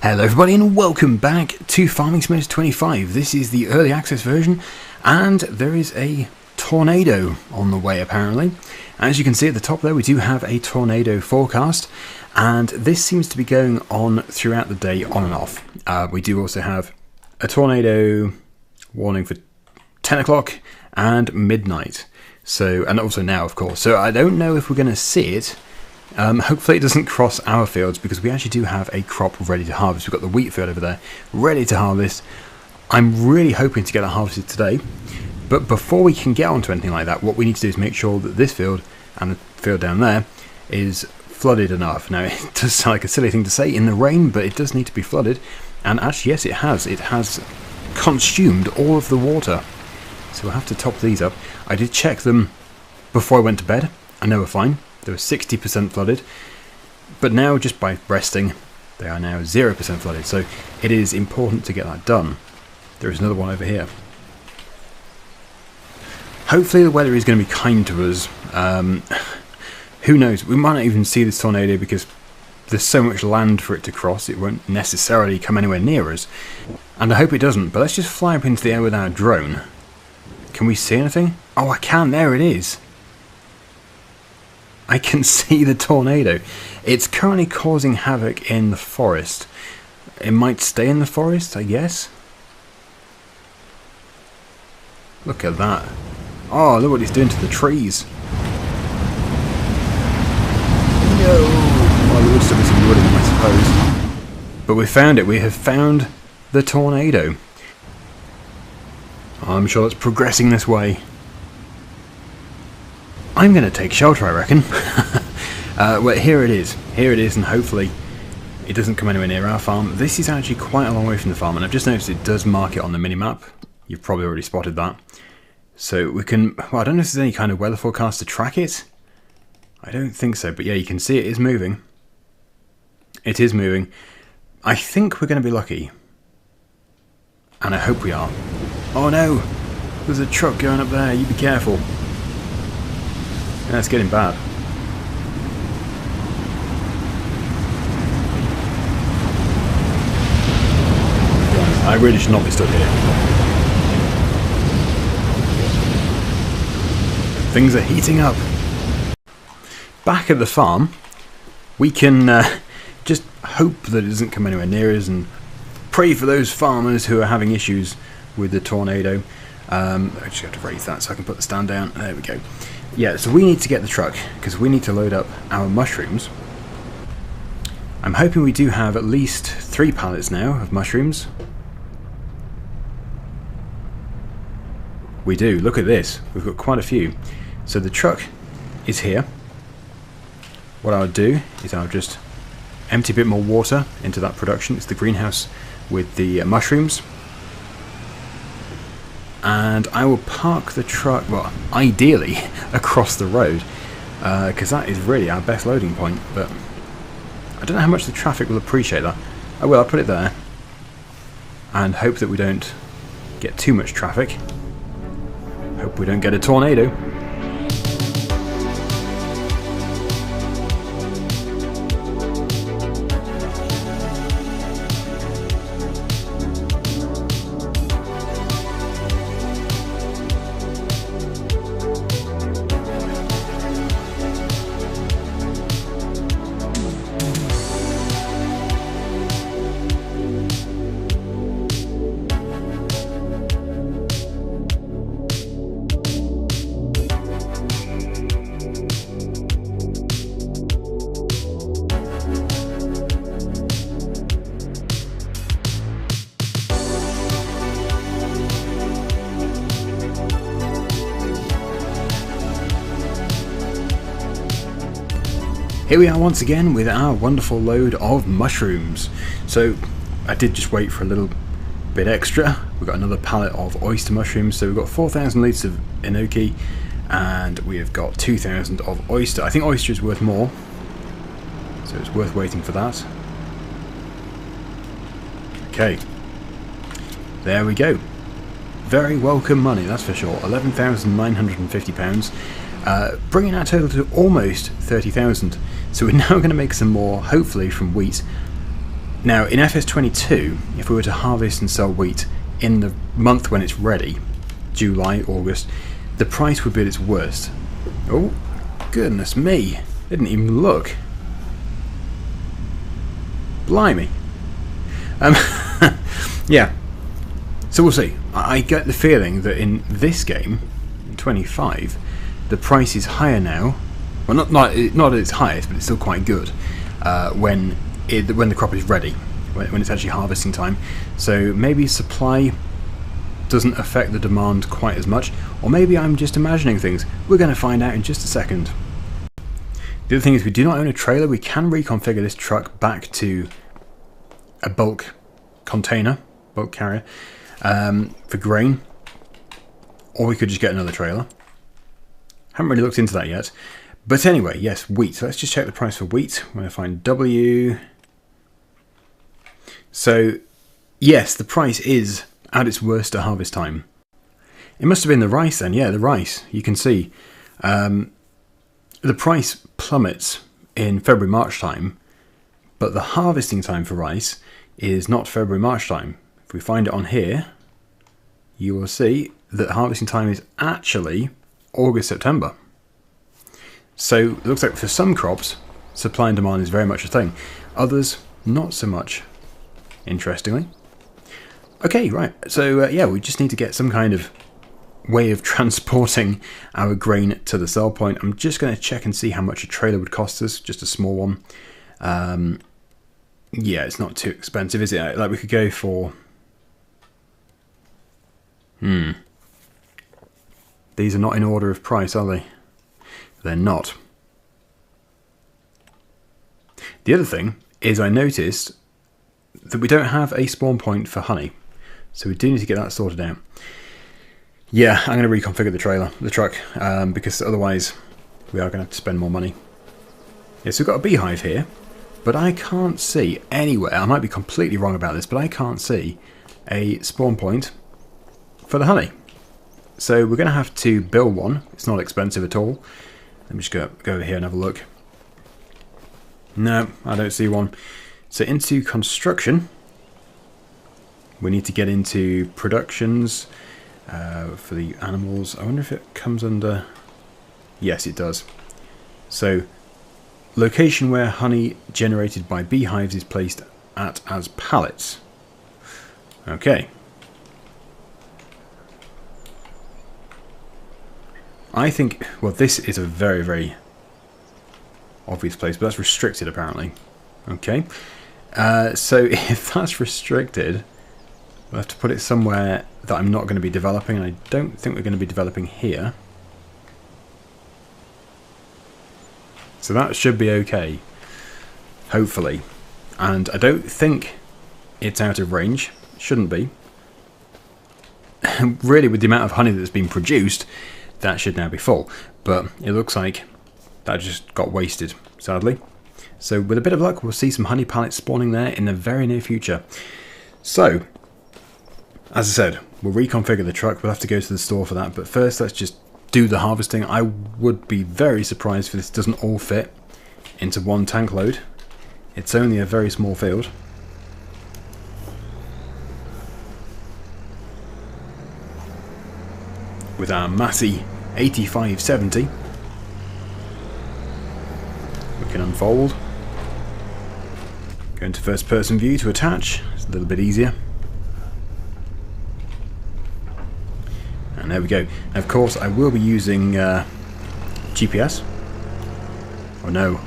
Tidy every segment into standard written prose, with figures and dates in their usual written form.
Hello everybody and welcome back to Farming Simulator 25. This is the early access version and there is a tornado on the way apparently. As you can see at the top there, we do have a tornado forecast and this seems to be going on throughout the day on and off. We do also have a tornado warning for 10 o'clock and midnight. So, and also now of course. So I don't know if we're going to see it. Hopefully it doesn't cross our fields because we actually do have a crop ready to harvest. We've got the wheat field over there ready to harvest. I'm really hoping to get that harvested today. But before we can get onto anything like that, what we need to do is make sure that this field and the field down there is flooded enough. Now it does sound like a silly thing to say in the rain, but it does need to be flooded. And actually yes, it has. It has consumed all of the water. So we'll have to top these up. I did check them before I went to bed and they were fine. They were 60% flooded, but now just by resting they are now 0% flooded, so it is important to get that done. There is another one over here. Hopefully the weather is going to be kind to us. Who knows, we might not even see this tornado because there's so much land for it to cross, it won't necessarily come anywhere near us, and I hope it doesn't. But let's just fly up into the air with our drone. Can we see anything? Oh, I can, there it is. I can see the tornado. It's currently causing havoc in the forest. It might stay in the forest, I guess. Look at that. Oh, look what it's doing to the trees. No! Well, there would still be some wood in them, I suppose. But we found it. We have found the tornado. I'm sure it's progressing this way. I'm going to take shelter, I reckon. Well, here it is. Here it is, and hopefully it doesn't come anywhere near our farm. This is actually quite a long way from the farm, and I've just noticed it does mark it on the minimap. You've probably already spotted that. So we can... Well, I don't know if there's any kind of weather forecast to track it. I don't think so, but yeah, you can see it is moving. It is moving. I think we're going to be lucky. And I hope we are. Oh no! There's a truck going up there, you be careful. Yeah, it's getting bad. I really should not be stood here. Things are heating up. Back at the farm, we can just hope that it doesn't come anywhere near us and pray for those farmers who are having issues with the tornado. I just have to raise that so I can put the stand down. There we go. Yeah, so we need to get the truck because we need to load up our mushrooms. I'm hoping we do have at least 3 pallets now of mushrooms. We do, look at this. We've got quite a few. So the truck is here. What I'll do is I'll just empty a bit more water into that production. It's the greenhouse with the mushrooms. And I will park the truck, well, ideally across the road, because that is really our best loading point, but I don't know how much the traffic will appreciate that. I will, I'll put it there and hope that we don't get too much traffic. Hope we don't get a tornado. Here we are once again with our wonderful load of mushrooms. So I did just wait for a little bit extra. We've got another pallet of oyster mushrooms. So we've got 4,000 litres of enoki and we have got 2,000 of oyster. I think oyster is worth more, so it's worth waiting for that. Okay, there we go. Very welcome money, that's for sure. £11,950. Bringing our total to almost 30,000. So we're now going to make some more, hopefully from wheat. Now, in FS22, if we were to harvest and sell wheat in the month when it's ready, July, August, the price would be at its worst. Oh, goodness me. Didn't even look. Blimey. Yeah. So we'll see. I get the feeling that in this game, in 25, the price is higher now. Well, not at its highest, but it's still quite good when the crop is ready, when it's actually harvesting time. So maybe supply doesn't affect the demand quite as much, or maybe I'm just imagining things. We're going to find out in just a second. The other thing is we do not own a trailer. We can reconfigure this truck back to a bulk container, bulk carrier, for grain, or we could just get another trailer. Haven't really looked into that yet. But anyway, yes, wheat. So let's just check the price for wheat. I'm going to find W. So, yes, the price is at its worst at harvest time. It must have been the rice then. Yeah, the rice. You can see the price plummets in February, March time, but the harvesting time for rice is not February, March time. If we find it on here, you will see that harvesting time is actually August, September. So it looks like for some crops, supply and demand is very much a thing. Others, not so much, interestingly. Okay, right. So yeah, we just need to get some kind of way of transporting our grain to the sell point. I'm just going to check and see how much a trailer would cost us, just a small one. Yeah, it's not too expensive, is it? Like we could go for... These are not in order of price, are they? They're not. The other thing is I noticed that we don't have a spawn point for honey. So we do need to get that sorted out. Yeah, I'm going to reconfigure the truck, because otherwise we are going to have to spend more money. Yeah, so we've got a beehive here, but I can't see anywhere, I might be completely wrong about this, but I can't see a spawn point for the honey. So we're going to have to build one. It's not expensive at all. Let me just go over here and have a look. No, I don't see one. So into construction, we need to get into productions for the animals. I wonder if it comes under... Yes, it does. So, location where honey generated by beehives is placed at as pallets. Okay. I think, well, this is a very, very obvious place, but that's restricted apparently. Okay. So if that's restricted, we'll have to put it somewhere that I'm not going to be developing, and I don't think we're going to be developing here. So that should be okay, hopefully. And I don't think it's out of range. Shouldn't be. Really, with the amount of honey that's been produced, that should now be full. But it looks like that just got wasted, sadly. So with a bit of luck, we'll see some honey pallets spawning there in the very near future. So, as I said, we'll reconfigure the truck. We'll have to go to the store for that. But first, let's just do the harvesting. I would be very surprised if this doesn't all fit into one tank load. It's only a very small field. With our Massey 8570, we can unfold. Go into first person view to attach. It's a little bit easier. And there we go. And of course, I will be using GPS. Oh no.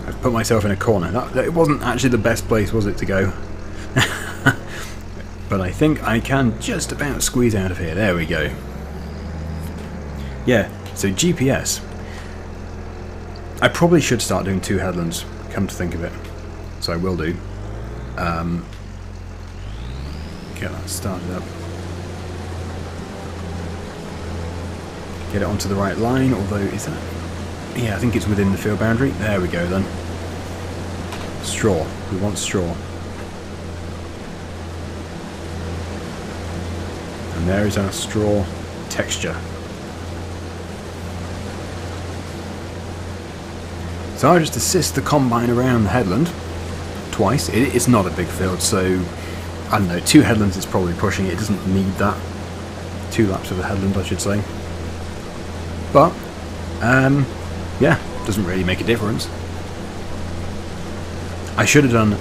I've put myself in a corner. That wasn't actually the best place, was it, to go? But I think I can just about squeeze out of here. There we go. Yeah, so GPS. I probably should start doing 2 headlands, come to think of it. So I will do. Get that started up. Get it onto the right line, although is that... Yeah, I think it's within the field boundary. There we go then. Straw. We want straw. And there is our straw texture. So I'll just assist the combine around the headland, twice. It's not a big field, so I don't know, 2 headlands is probably pushing it. It doesn't need that. 2 laps of a headland, I should say. But, yeah, doesn't really make a difference. I should have done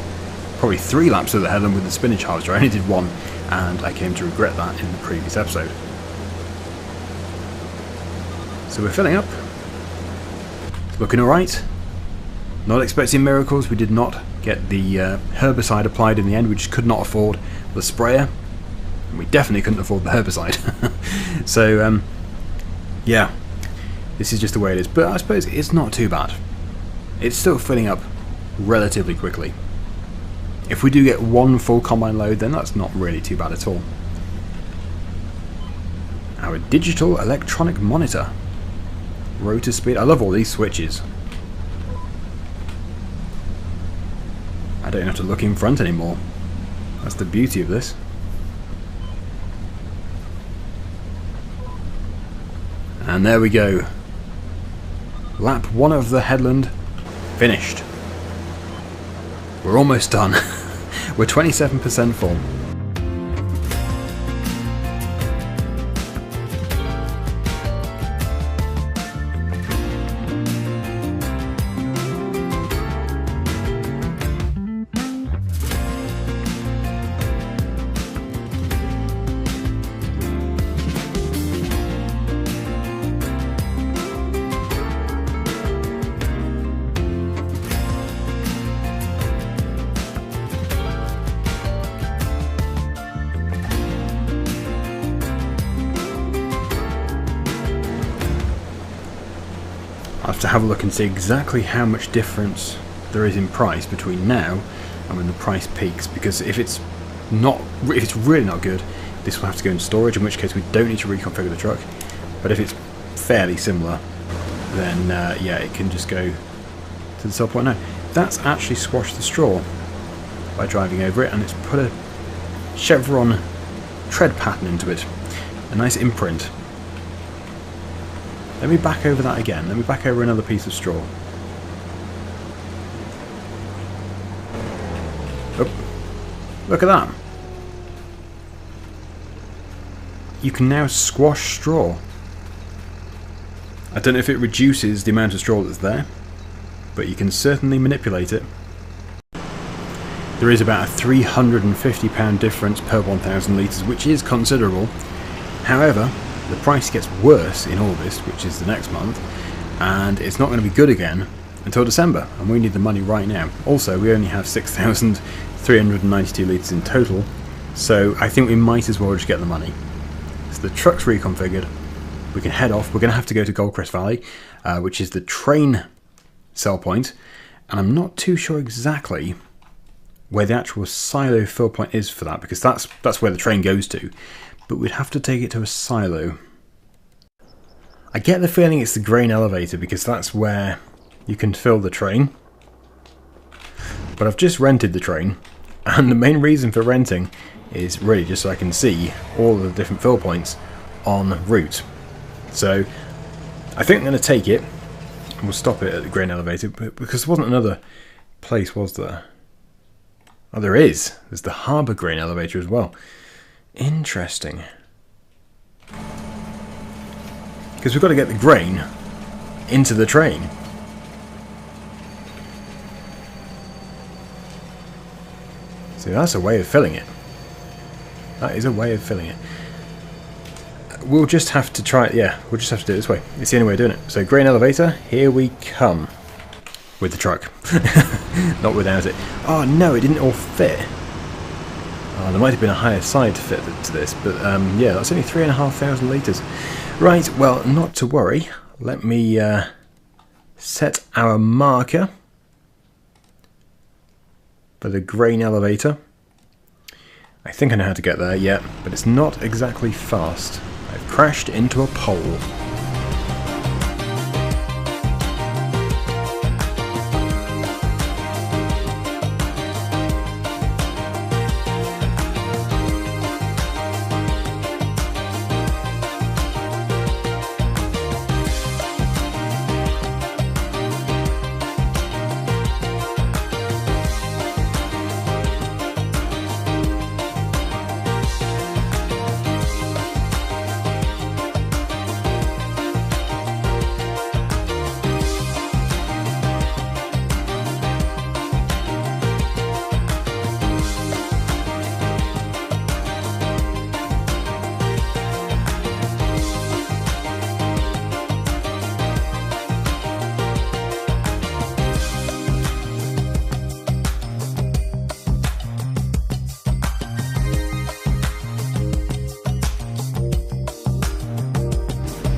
probably 3 laps of the headland with the spinach harvester. I only did 1, and I came to regret that in the previous episode. So we're filling up. It's looking alright. Not expecting miracles. We did not get the herbicide applied in the end. We just could not afford the sprayer. And we definitely couldn't afford the herbicide. So, yeah. This is just the way it is. But I suppose it's not too bad. It's still filling up relatively quickly. If we do get 1 full combine load, then that's not really too bad at all. Our digital electronic monitor. Rotor speed. I love all these switches. I don't have to look in front anymore. That's the beauty of this. And there we go. Lap 1 of the headland finished. We're almost done. We're 27% full. I'll have to have a look and see exactly how much difference there is in price between now and when the price peaks, because if it's really not good, this will have to go in storage, in which case we don't need to reconfigure the truck. But if it's fairly similar, then yeah, it can just go to the sell point now. That's actually squashed the straw by driving over it, and it's put a chevron tread pattern into it, a nice imprint. Let me back over that again. Let me back over another piece of straw. Oh, look at that. You can now squash straw. I don't know if it reduces the amount of straw that's there, but you can certainly manipulate it. There is about a £350 difference per 1,000 litres, which is considerable. However, the price gets worse in August, which is the next month, and it's not going to be good again until December, and we need the money right now. Also, we only have 6,392 litres in total, so I think we might as well just get the money. So the truck's reconfigured, we can head off. We're going to have to go to Goldcrest Valley, which is the train sell point, and I'm not too sure exactly where the actual silo fill point is for that, because that's where the train goes to. But we'd have to take it to a silo. I get the feeling it's the grain elevator, because that's where you can fill the train. But I've just rented the train, and the main reason for renting is really just so I can see all the different fill points en route. So I think I'm going to take it, and we'll stop it at the grain elevator, because there wasn't another place, was there? Oh, there is. There's the harbour grain elevator as well. Interesting. Because we've got to get the grain into the train. So that's a way of filling it. That is a way of filling it. We'll just have to try it. Yeah, we'll just have to do it this way. It's the only way of doing it. So grain elevator, here we come. With the truck. Not without it. Oh no, it didn't all fit. Oh, there might have been a higher side fit to this, but yeah, that's only 3,500 litres. Right, well, not to worry. Let me set our marker for the grain elevator. I think I know how to get there, yeah, but it's not exactly fast. I've crashed into a pole.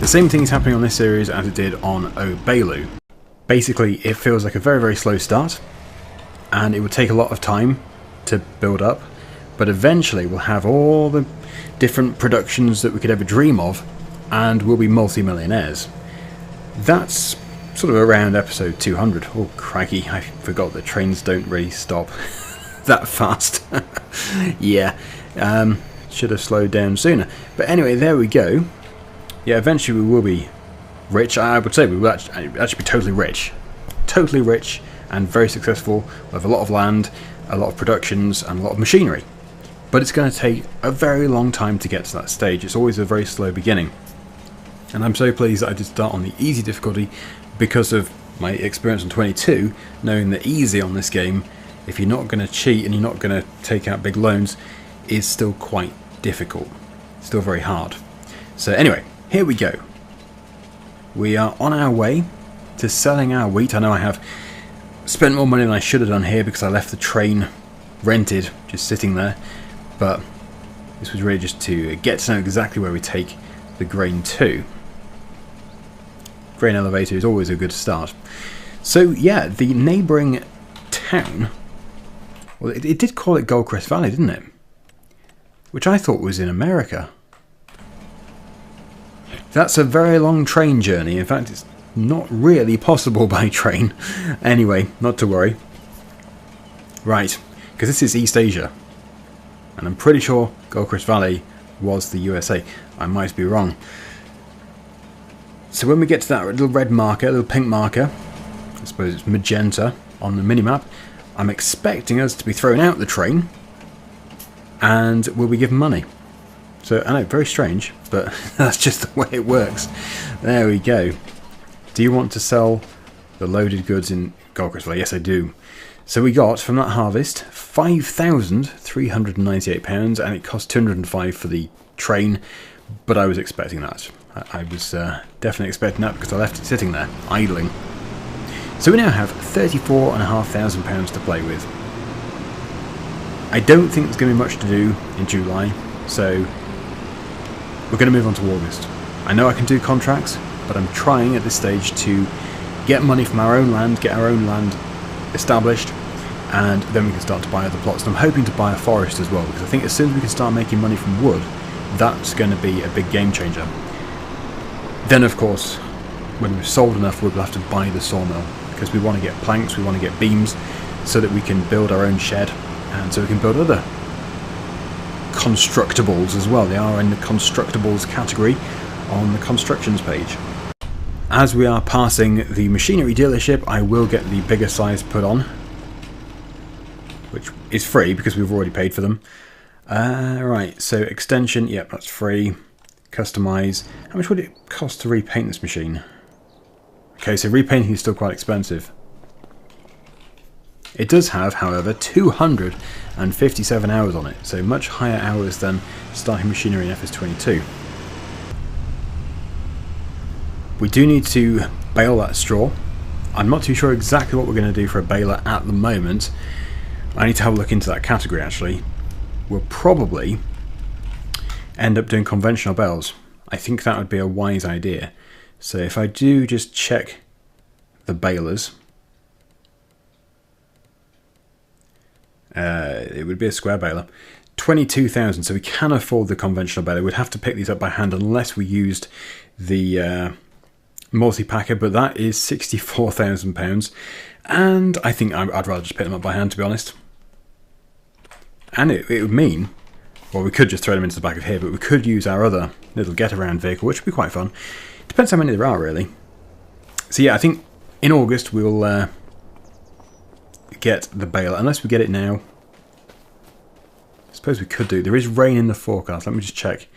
The same thing is happening on this series as it did on Obelu. Basically, it feels like a very, very slow start, and it would take a lot of time to build up, but eventually we'll have all the different productions that we could ever dream of, and we'll be multi-millionaires. That's sort of around episode 200. Oh, crikey, I forgot that trains don't really stop that fast. Yeah, should have slowed down sooner. But anyway, there we go. Yeah, eventually we will be rich. I would say we will actually be totally rich. Totally rich and very successful with a lot of land, a lot of productions and a lot of machinery. But it's going to take a very long time to get to that stage. It's always a very slow beginning. And I'm so pleased that I did start on the easy difficulty because of my experience on 22, knowing that easy on this game, if you're not going to cheat and you're not going to take out big loans, is still quite difficult. Still very hard. So anyway, here we go. We are on our way to selling our wheat. I know I have spent more money than I should have done here because I left the train rented, just sitting there. But this was really just to get to know exactly where we take the grain to. Grain elevator is always a good start. So yeah, the neighbouring town, well, it did call it Goldcrest Valley, didn't it? Which I thought was in America. That's a very long train journey. In fact, it's not really possible by train. Anyway, not to worry. Right, because this is East Asia. And I'm pretty sure Goldcrest Valley was the USA. I might be wrong. So when we get to that little red marker, little pink marker, I suppose it's magenta on the minimap, I'm expecting us to be thrown out the train and we'll be given money. So I know, very strange, but that's just the way it works. There we go. Do you want to sell the loaded goods in Goldcrest Valley? Yes, I do. So we got, from that harvest, £5,398, and it cost £205 for the train, but I was expecting that. I was definitely expecting that because I left it sitting there, idling. So we now have £34,500 to play with. I don't think there's going to be much to do in July, so we're going to move on to August. I know I can do contracts, but I'm trying at this stage to get money from our own land, get our own land established, and then we can start to buy other plots. And I'm hoping to buy a forest as well, because I think as soon as we can start making money from wood, that's going to be a big game changer. Then of course, when we've sold enough wood, we'll have to buy the sawmill, because we want to get planks, we want to get beams, so that we can build our own shed, and so we can build other constructables as well. They are in the constructables category on the constructions page. As we are passing the machinery dealership, I will get the bigger size put on, which is free because we've already paid for them. Right, so extension, yep, that's free. Customize. How much would it cost to repaint this machine? Okay, so repainting is still quite expensive. It does have, however, 257 hours on it, so much higher hours than starting machinery in FS22. We do need to bale that straw. I'm not too sure exactly what we're going to do for a baler at the moment. I need to have a look into that category actually. We'll probably end up doing conventional bales. I think that would be a wise idea. So if I do just check the balers, it would be a square baler. 22,000, so we can afford the conventional baler. We'd have to pick these up by hand unless we used the multi-packer, but that is £64,000, and I think I'd rather just pick them up by hand, to be honest. And it would mean, well, we could just throw them into the back of here, but we could use our other little get-around vehicle, which would be quite fun. Depends how many there are, really. So yeah, I think in August we'll get the baler, unless we get it now. I suppose we could do. There is rain in the forecast. Let me just check.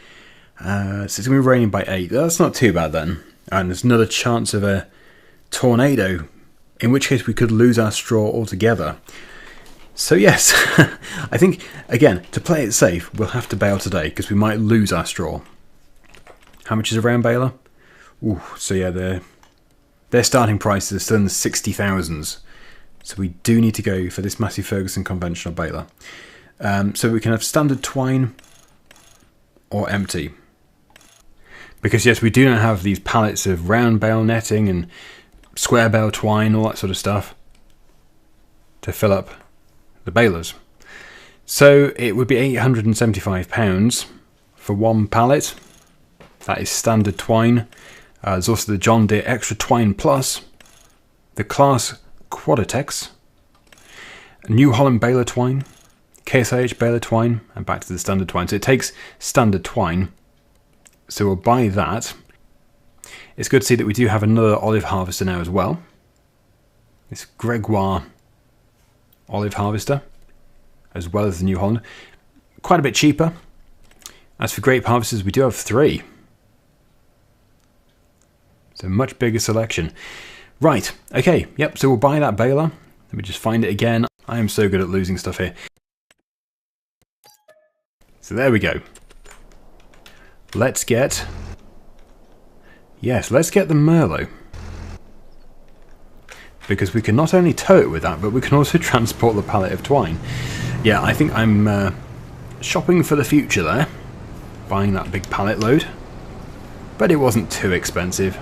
So it's going to be raining by 8. That's not too bad then. And there's another chance of a tornado, in which case we could lose our straw altogether. So yes, I think, again, to play it safe, we'll have to bale today, because we might lose our straw. How much is a round baler? Ooh, so yeah, their starting prices are still in the 60,000s. So we do need to go for this Massey Ferguson conventional baler. So we can have standard twine or empty. Because yes, we do now have these pallets of round bale netting and square bale twine, all that sort of stuff, to fill up the balers. So it would be £875 for one pallet. That is standard twine. There's also the John Deere Extra Twine Plus, the Class Quaditex, New Holland baler twine, KSIH baler twine, and back to the standard twine. So it takes standard twine. So we'll buy that. It's good to see that we do have another olive harvester now as well. This Gregoire olive harvester, as well as the New Holland. Quite a bit cheaper. As for grape harvesters, we do have 3. So much bigger selection. Right, okay, yep, so we'll buy that baler. Let me just find it again. I am so good at losing stuff here. So there we go. Let's get... Yes, let's get the Merlot. Because we can not only tow it with that, but we can also transport the pallet of twine. Yeah, I think I'm shopping for the future there. Buying that big pallet load. But it wasn't too expensive.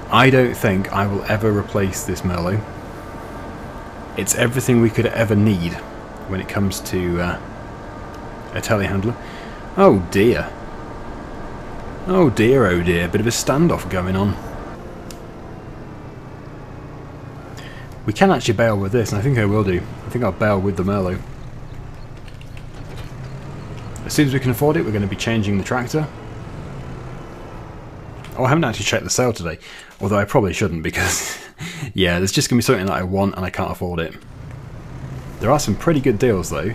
I don't think I will ever replace this Merlot. It's everything we could ever need when it comes to a telehandler. Oh dear. Oh dear, oh dear. Bit of a standoff going on. We can actually bale with this, and I think I will do. I think I'll bale with the Merlot. As soon as we can afford it, we're going to be changing the tractor. Oh, I haven't actually checked the sale today. Although I probably shouldn't, because yeah, there's just going to be something that I want and I can't afford it. There are some pretty good deals though.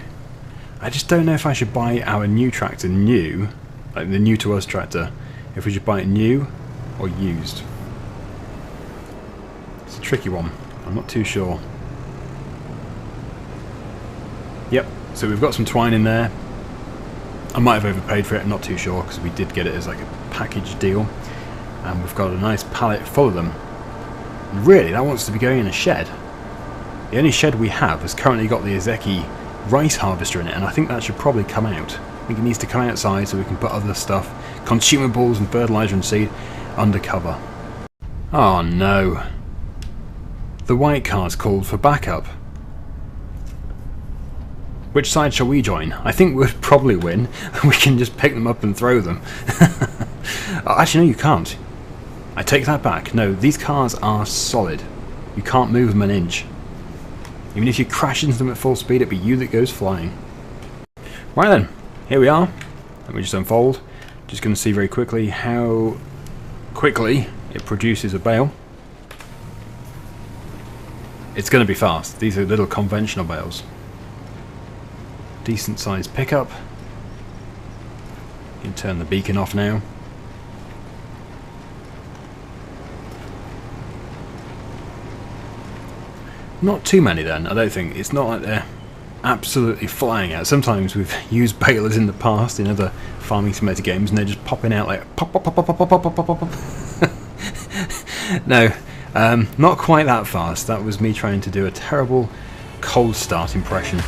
I just don't know if I should buy our new tractor new, like the new to us tractor, if we should buy it new or used. It's a tricky one. I'm not too sure. Yep, so we've got some twine in there. I might have overpaid for it, I'm not too sure, because we did get it as like a package deal. And we've got a nice pallet full of them. And really, that wants to be going in a shed. The only shed we have has currently got the Ezeki rice harvester in it, and I think that should probably come out. I think it needs to come outside so we can put other stuff, consumables and fertilizer and seed, under cover. Oh no. The white car's called for backup. Which side shall we join? I think we'd probably win. We can just pick them up and throw them. Oh, actually, no, you can't. I take that back. No, these cars are solid. You can't move them an inch. Even if you crash into them at full speed, it'd be you that goes flying. Right then, here we are. Let me just unfold. Just going to see very quickly how quickly it produces a bale. It's going to be fast. These are little conventional bales. Decent sized pickup. You can turn the beacon off now. Not too many then, I don't think. It's not like they're absolutely flying out. Sometimes we've used balers in the past in other Farming Simulator games and they're just popping out like pop pop pop pop pop pop pop pop pop. No, not quite that fast. That was me trying to do a terrible cold start impression.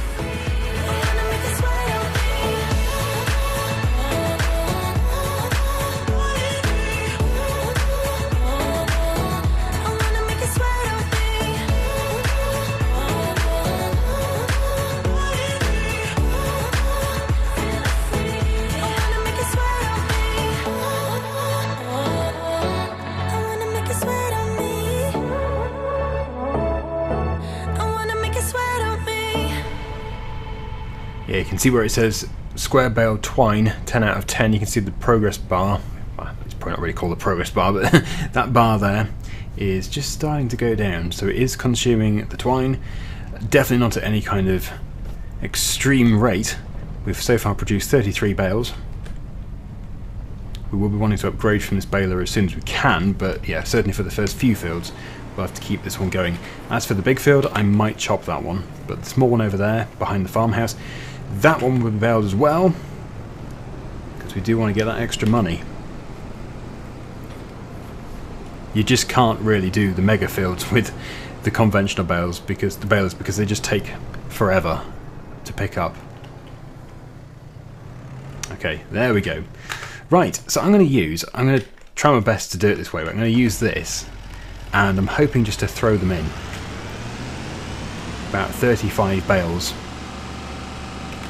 Yeah, you can see where it says square bale twine 10 out of 10. You can see the progress bar. Well, it's probably not really called a progress bar, but that bar there is just starting to go down. So it is consuming the twine. Definitely not at any kind of extreme rate. We've so far produced 33 bales. We will be wanting to upgrade from this baler as soon as we can, but yeah, certainly for the first few fields we'll have to keep this one going. As for the big field, I might chop that one, but the small one over there behind the farmhouse, that one will be baled as well, because we do want to get that extra money. You just can't really do the mega fields with the conventional balers because they just take forever to pick up. Okay, there we go. Right, so I'm going to try my best to do it this way, but I'm going to use this, and I'm hoping just to throw them in. About 35 bales.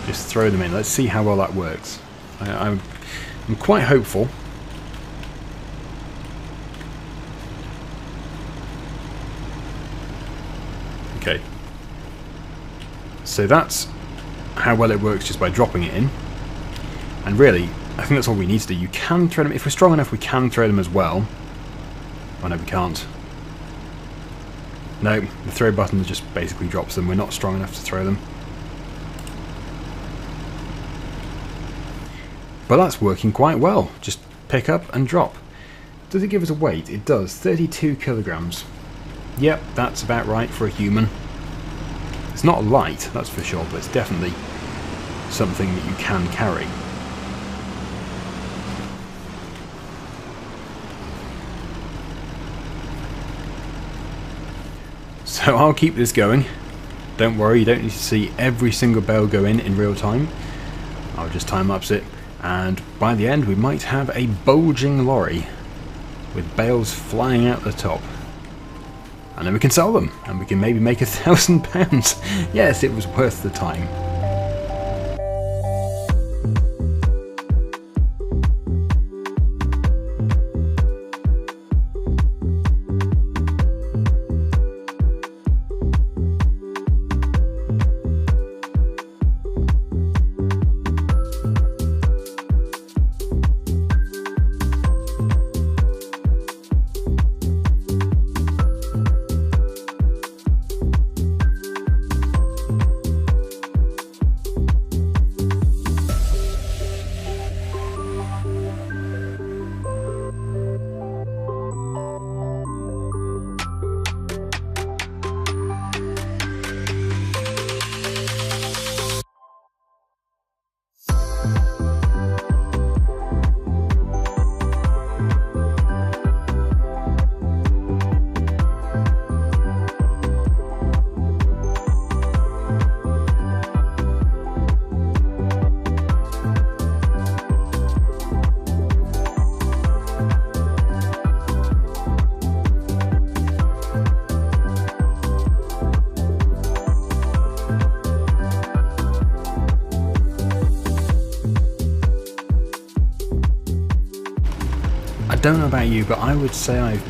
Just throw them in. Let's see how well that works. I'm quite hopeful. Okay. So that's how well it works just by dropping it in. And really, I think that's all we need to do. You can throw them, if we're strong enough, we can throw them as well. Oh no, we can't. No, the throw button just basically drops them. We're not strong enough to throw them. But that's working quite well. Just pick up and drop. Does it give us a weight? It does. 32 kilograms. Yep, that's about right for a human. It's not light, that's for sure, but it's definitely something that you can carry. So I'll keep this going. Don't worry, you don't need to see every single bale go in real time. I'll just time-lapse it, and by the end we might have a bulging lorry with bales flying out the top. And then we can sell them, and we can maybe make £1,000. Yes, it was worth the time. I don't know about you, but I would say I've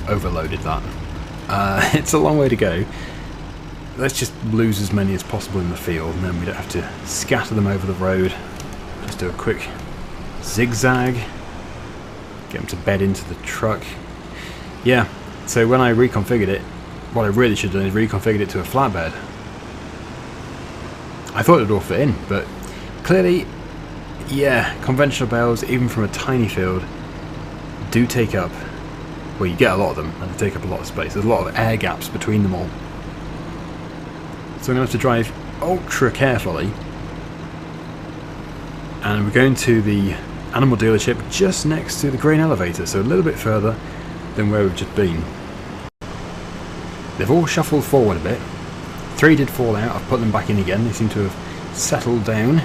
overloaded that. It's a long way to go. Let's just lose as many as possible in the field, and then we don't have to scatter them over the road. Just do a quick zigzag, get them to bed into the truck. Yeah, so when I reconfigured it, what I really should have done is reconfigured it to a flatbed. I thought it would all fit in, but clearly, yeah, conventional bales, even from a tiny field, do take up, well, you get a lot of them, and they take up a lot of space. There's a lot of air gaps between them all. So I'm going to have to drive ultra carefully. And we're going to the animal dealership just next to the grain elevator, so a little bit further than where we've just been. They've all shuffled forward a bit. 3 did fall out, I've put them back in again. They seem to have settled down.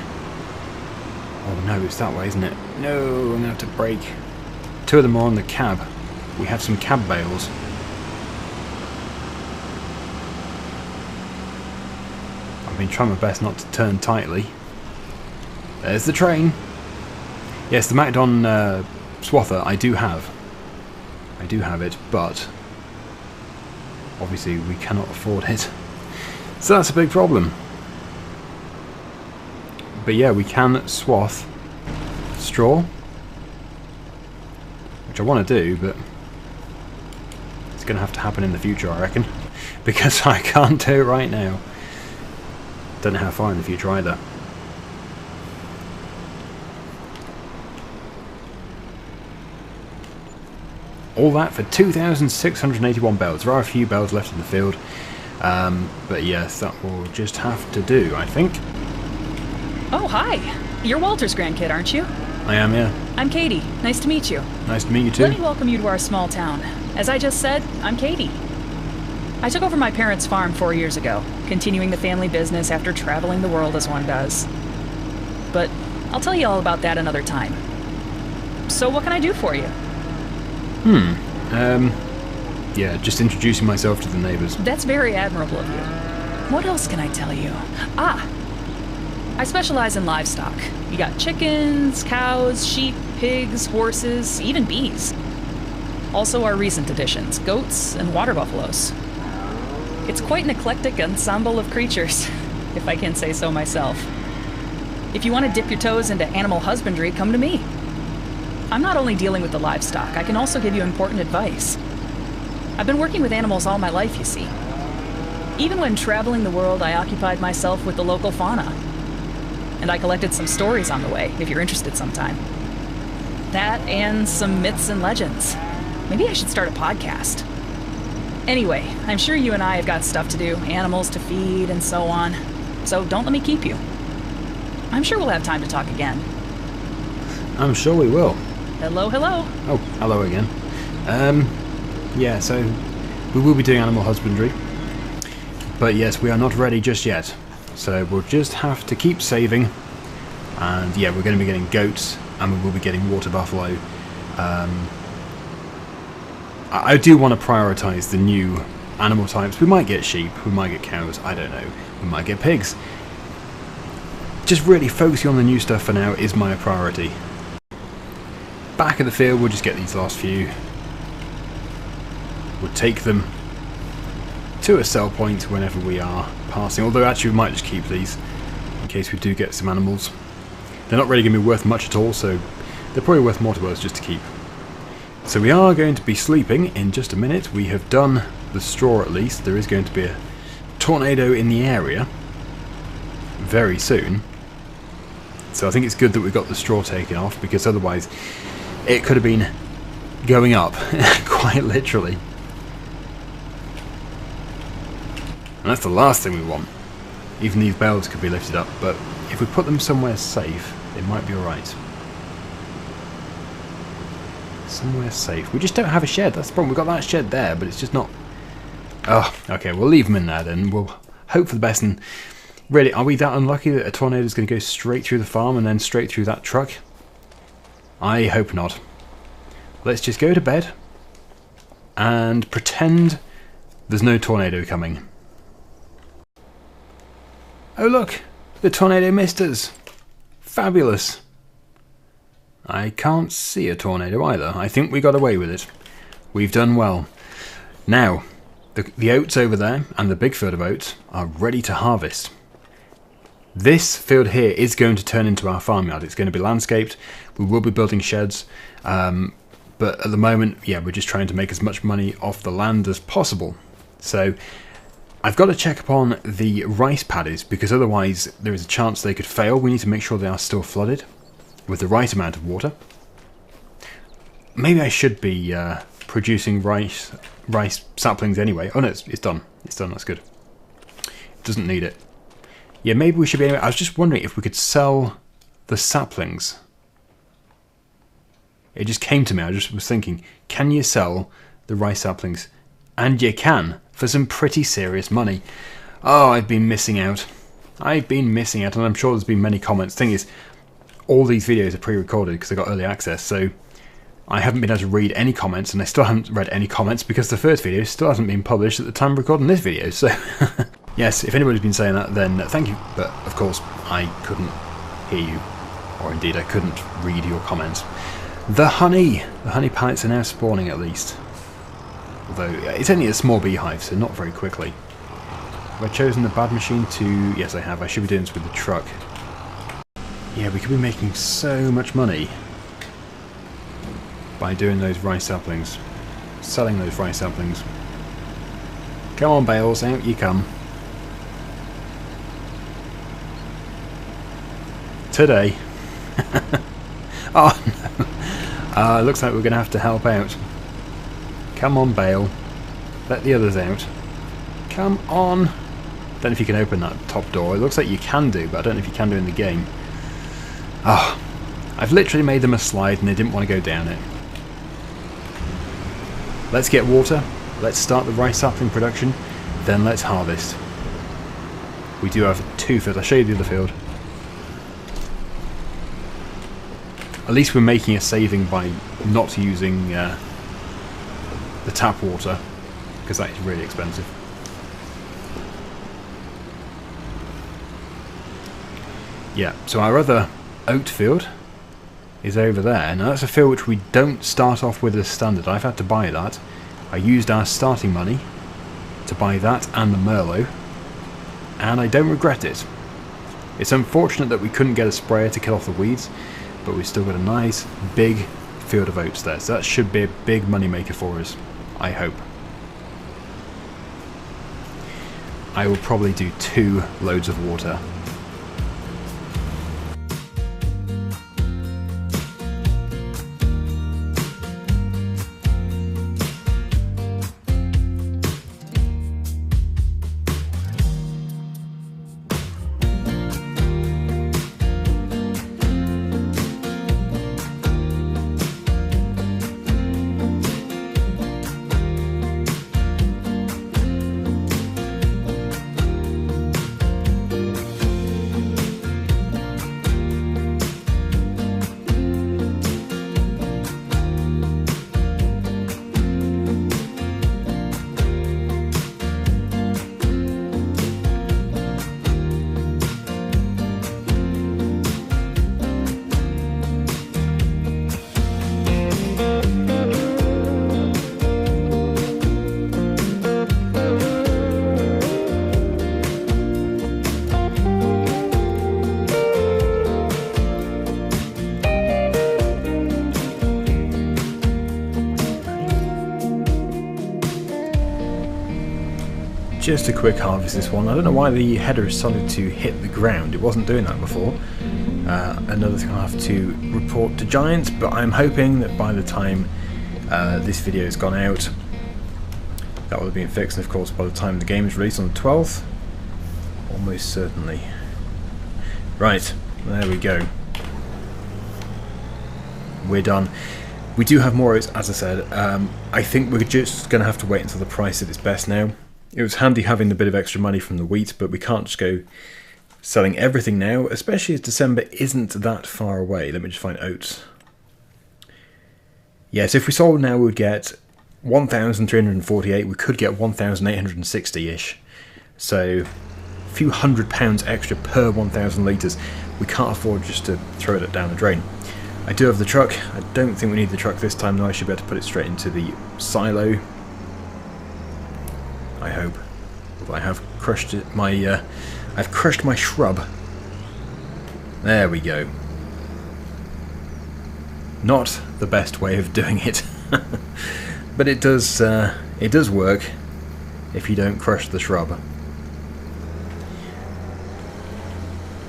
Oh no, it's that way, isn't it? No, I'm going to have to brake. 2 of them are on the cab. We have some cab bales. I've been trying my best not to turn tightly. There's the train. Yes, the Macdon swather I do have. I do have it, but obviously we cannot afford it. So that's a big problem. But yeah, we can swath straw, which I want to do, but it's going to have to happen in the future, I reckon, because I can't do it right now. Don't know how far in the future either. All that for 2,681 bells. There are a few bells left in the field, but yes, that will just have to do, I think. Oh, hi! You're Walter's grandkid, aren't you? I am, yeah. I'm Katie. Nice to meet you. Nice to meet you too. Let me welcome you to our small town. As I just said, I'm Katie. I took over my parents' farm 4 years ago, continuing the family business after traveling the world as one does. But I'll tell you all about that another time. So what can I do for you? Yeah, just introducing myself to the neighbours. That's very admirable of you. What else can I tell you? I specialize in livestock. You got chickens, cows, sheep, pigs, horses, even bees. Also our recent additions, goats and water buffaloes. It's quite an eclectic ensemble of creatures, if I can say so myself. If you want to dip your toes into animal husbandry, come to me. I'm not only dealing with the livestock, I can also give you important advice. I've been working with animals all my life, you see. Even when traveling the world, I occupied myself with the local fauna. And I collected some stories on the way, if you're interested sometime. That and some myths and legends. Maybe I should start a podcast. Anyway, I'm sure you and I have got stuff to do, animals to feed and so on. So don't let me keep you. I'm sure we'll have time to talk again. I'm sure we will. Hello, hello. Oh, hello again. Yeah, so we will be doing animal husbandry. But yes, we are not ready just yet. So we'll just have to keep saving. And yeah, we're going to be getting goats and we will be getting water buffalo. I do want to prioritise the new animal types. We might get sheep, we might get cows, I don't know. We might get pigs. Just really focusing on the new stuff for now is my priority. Back in the field, we'll just get these last few. We'll take them to a sell point whenever we are passing. Although actually we might just keep these in case we do get some animals. They're not really going to be worth much at all, so they're probably worth more to us just to keep. So we are going to be sleeping in just a minute. We have done the straw at least. There is going to be a tornado in the area very soon. So I think it's good that we got the straw taken off, because otherwise it could have been going up, quite literally. And that's the last thing we want. Even these bales could be lifted up, but if we put them somewhere safe, they might be alright. Somewhere safe. We just don't have a shed, that's the problem. We've got that shed there, but it's just not... Oh, okay, we'll leave them in there then. We'll hope for the best. And really, are we that unlucky that a tornado is going to go straight through the farm and then straight through that truck? I hope not. Let's just go to bed and pretend there's no tornado coming. Oh look, the tornado missed us. Fabulous. I can't see a tornado either. I think we got away with it. We've done well. Now, the oats over there and the big field of oats are ready to harvest. This field here is going to turn into our farmyard. It's going to be landscaped. We will be building sheds. But at the moment, yeah, we're just trying to make as much money off the land as possible. So I've got to check upon the rice paddies, because otherwise there is a chance they could fail. We need to make sure they are still flooded with the right amount of water. Maybe I should be producing rice saplings anyway. Oh no, it's done. It's done, that's good. It doesn't need it. Yeah, maybe we should be anyway. I was just wondering if we could sell the saplings. It just came to me, I just was thinking, can you sell the rice saplings? And you can, for some pretty serious money. Oh, I've been missing out. I've been missing out, and I'm sure there's been many comments. Thing is, all these videos are pre-recorded because I got early access, so I haven't been able to read any comments, and I still haven't read any comments because the first video still hasn't been published at the time of recording this video, so... Yes, if anybody's been saying that, then thank you, but of course I couldn't hear you, or indeed I couldn't read your comments. The honey pallets are now spawning at least. Although, it's only a small beehive, so not very quickly. Have I chosen the bad machine to... Yes, I have. I should be doing this with the truck. Yeah, we could be making so much money by doing those rice saplings. Selling those rice saplings. Come on, bales, out you come. Today. Oh no. Looks like we're going to have to help out. Come on, bale. Let the others out. Come on. Don't know if you can open that top door. It looks like you can do, but I don't know if you can do in the game. Oh, I've literally made them a slide and they didn't want to go down it. Let's get water. Let's start the rice sapling production. Then let's harvest. We do have 2 fields. I'll show you the other field. At least we're making a saving by not using the tap water, because that is really expensive. Yeah, so our other oat field is over there. Now that's a field which we don't start off with as standard. I've had to buy that. I used our starting money to buy that and the Merlot, and I don't regret it. It's unfortunate that we couldn't get a sprayer to kill off the weeds, but we've still got a nice big field of oats there, so that should be a big money maker for us, I hope. I will probably do 2 loads of water. Just a quick harvest this one. I don't know why the header started to hit the ground. It wasn't doing that before. Another thing I'll have to report to Giants, but I'm hoping that by the time this video has gone out, that will have been fixed, and of course by the time the game is released on the 12th, almost certainly. Right, there we go. We're done. We do have more oats, as I said. I think we're just going to have to wait until the price at its best now. It was handy having a bit of extra money from the wheat, but we can't just go selling everything now, especially as December isn't that far away. Let me just find oats. Yes, if we sold now, we would get 1,348. We could get 1,860-ish. So a few £100 extra per 1,000 litres. We can't afford just to throw it down the drain. I do have the truck. I don't think we need the truck this time, though. I should be able to put it straight into the silo. I hope. Although I have crushed it, I've crushed my shrub. There we go. Not the best way of doing it, but it does work if you don't crush the shrub.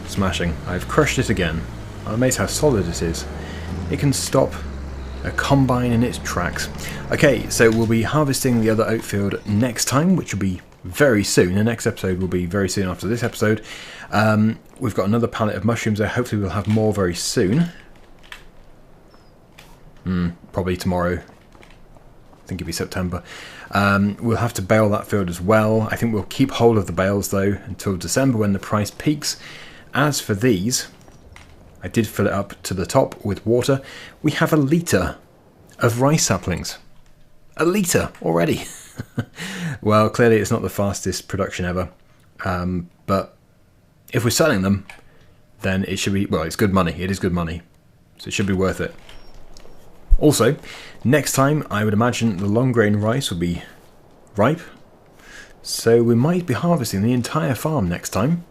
Smashing. I've crushed it again. I'm amazed how solid it is. It can stop a combine in its tracks. Okay, so we'll be harvesting the other oat field next time, which will be very soon. The next episode will be very soon after this episode. We've got another pallet of mushrooms there. Hopefully we'll have more very soon. Probably tomorrow. I think it'll be September. We'll have to bale that field as well. I think we'll keep hold of the bales though until December when the price peaks. As for these, I did fill it up to the top with water. We have a litre of rice saplings. A litre already. Well, clearly it's not the fastest production ever. But if we're selling them, then it should be, well, it's good money. It is good money. So it should be worth it. Also, next time I would imagine the long grain rice will be ripe. So we might be harvesting the entire farm next time.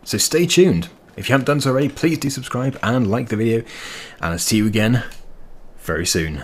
So stay tuned. If you haven't done so already, please do subscribe and like the video, and I'll see you again very soon.